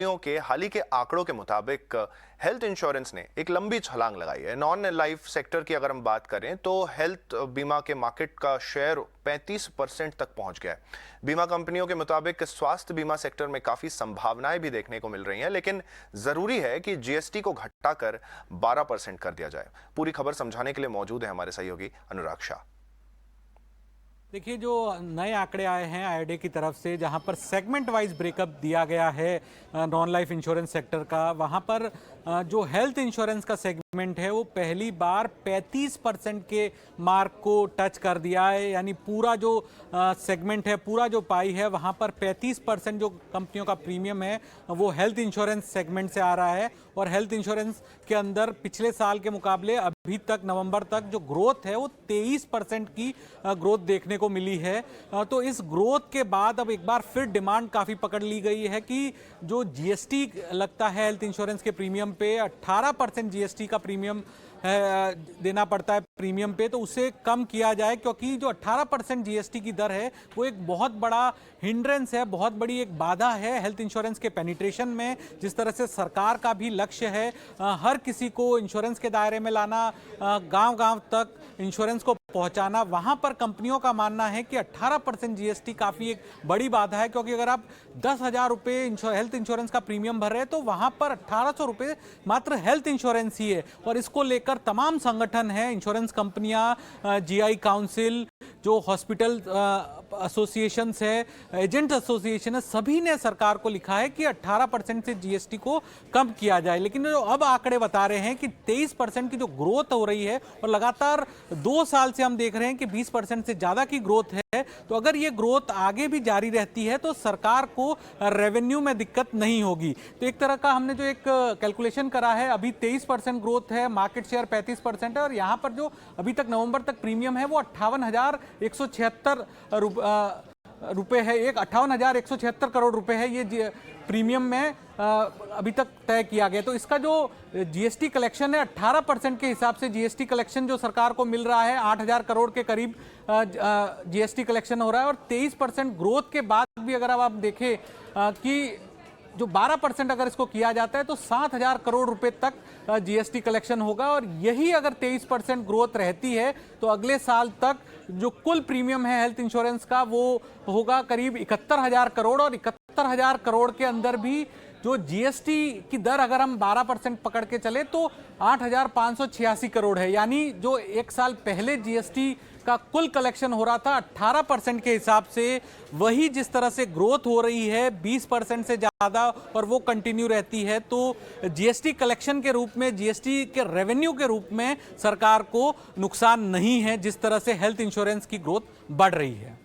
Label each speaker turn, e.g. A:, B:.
A: के हाल ही के आंकड़ों के मुताबिक हेल्थ इंश्योरेंस ने एक लंबी छलांग लगाई है। नॉन लाइफ सेक्टर की अगर हम बात करें तो हेल्थ बीमा के मार्केट का शेयर 35% तक पहुंच गया है। बीमा कंपनियों के मुताबिक स्वास्थ्य बीमा सेक्टर में काफी संभावनाएं भी देखने को मिल रही हैं, लेकिन जरूरी है कि जीएसटी को घटाकर 12% कर दिया जाए। पूरी खबर समझाने के लिए मौजूद है हमारे सहयोगी अनुराग शाह।
B: देखिए, जो नए आंकड़े आए हैं आईआरडीए की तरफ से, जहां पर सेगमेंट वाइज ब्रेकअप दिया गया है नॉन लाइफ इंश्योरेंस सेक्टर का, वहां पर जो हेल्थ इंश्योरेंस का सेगमेंट है वो पहली बार 35% के मार्क को टच कर दिया है। यानी पूरा जो सेगमेंट है, पूरा जो पाई है, वहां पर 35% जो कंपनियों का प्रीमियम है वो हेल्थ इंश्योरेंस सेगमेंट से आ रहा है। और हेल्थ इंश्योरेंस के अंदर पिछले साल के मुकाबले अभी तक नवंबर तक जो ग्रोथ है वो 23% की ग्रोथ देखने को मिली है। तो इस ग्रोथ के बाद अब एक बार फिर डिमांड काफ़ी पकड़ ली गई है कि जो जीएसटी लगता है हेल्थ इंश्योरेंस के प्रीमियम पे, 18% जीएसटी का प्रीमियम देना पड़ता है प्रीमियम पे, तो उसे कम किया जाए, क्योंकि जो 18% जीएसटी की दर है वो एक बहुत बड़ा हिंड्रेंस है, बहुत बड़ी एक बाधा है हेल्थ इंश्योरेंस के पेनिट्रेशन में। जिस तरह से सरकार का भी लक्ष्य है हर किसी को इंश्योरेंस के दायरे में लाना, गांव-गांव तक इंश्योरेंस को पहुंचाना, वहां पर कंपनियों का मानना है कि 18% जीएसटी काफ़ी एक बड़ी बाधा है। क्योंकि अगर आप 10,000 रुपये हेल्थ इंश्योरेंस का प्रीमियम भर रहे हैं तो वहां पर 1,800 रुपये मात्र हेल्थ इंश्योरेंस ही है। और इसको लेकर तमाम संगठन हैं, इंश्योरेंस कंपनियां, जीआई काउंसिल, जो हॉस्पिटल एसोसिएशंस है, एजेंट एसोसिएशन है, सभी ने सरकार को लिखा है कि 18% से जीएसटी को कम किया जाए। लेकिन जो अब आंकड़े बता रहे हैं कि 23% की जो ग्रोथ हो रही है, और लगातार 2 साल से हम देख रहे हैं कि 20% से ज़्यादा की ग्रोथ है, तो अगर ये ग्रोथ आगे भी जारी रहती है तो सरकार को रेवेन्यू में दिक्कत नहीं होगी। तो एक तरह का हमने जो एक कैलकुलेशन करा है, अभी 23% ग्रोथ है, मार्केट शेयर 35% है, और यहाँ पर जो अभी तक नवंबर तक प्रीमियम है वो 58,176 रुपए है। 58,176 करोड़ रुपए है ये प्रीमियम में अभी तक तय किया गया। तो इसका जो जीएसटी कलेक्शन है, 18% के हिसाब से जीएसटी कलेक्शन जो सरकार को मिल रहा है, 8,000 करोड़ के करीब जीएसटी कलेक्शन हो रहा है। और 23% ग्रोथ के बाद भी अगर आप देखें कि जो 12% अगर इसको किया जाता है तो 7,000 करोड़ रुपए तक जीएसटी कलेक्शन होगा। और यही अगर 23% ग्रोथ रहती है तो अगले साल तक जो कुल प्रीमियम है हेल्थ इंश्योरेंस का वो होगा करीब 71,000 करोड़। और 71,000 करोड़ के अंदर भी जो जीएसटी की दर अगर हम 12% पकड़ के चले तो 8,586 करोड़ है। यानी जो एक साल पहले जीएसटी का कुल कलेक्शन हो रहा था 18% के हिसाब से, वही जिस तरह से ग्रोथ हो रही है 20% से ज़्यादा, और वो कंटिन्यू रहती है, तो जीएसटी कलेक्शन के रूप में, जीएसटी के रेवेन्यू के रूप में सरकार को नुकसान नहीं है जिस तरह से हेल्थ इंश्योरेंस की ग्रोथ बढ़ रही है।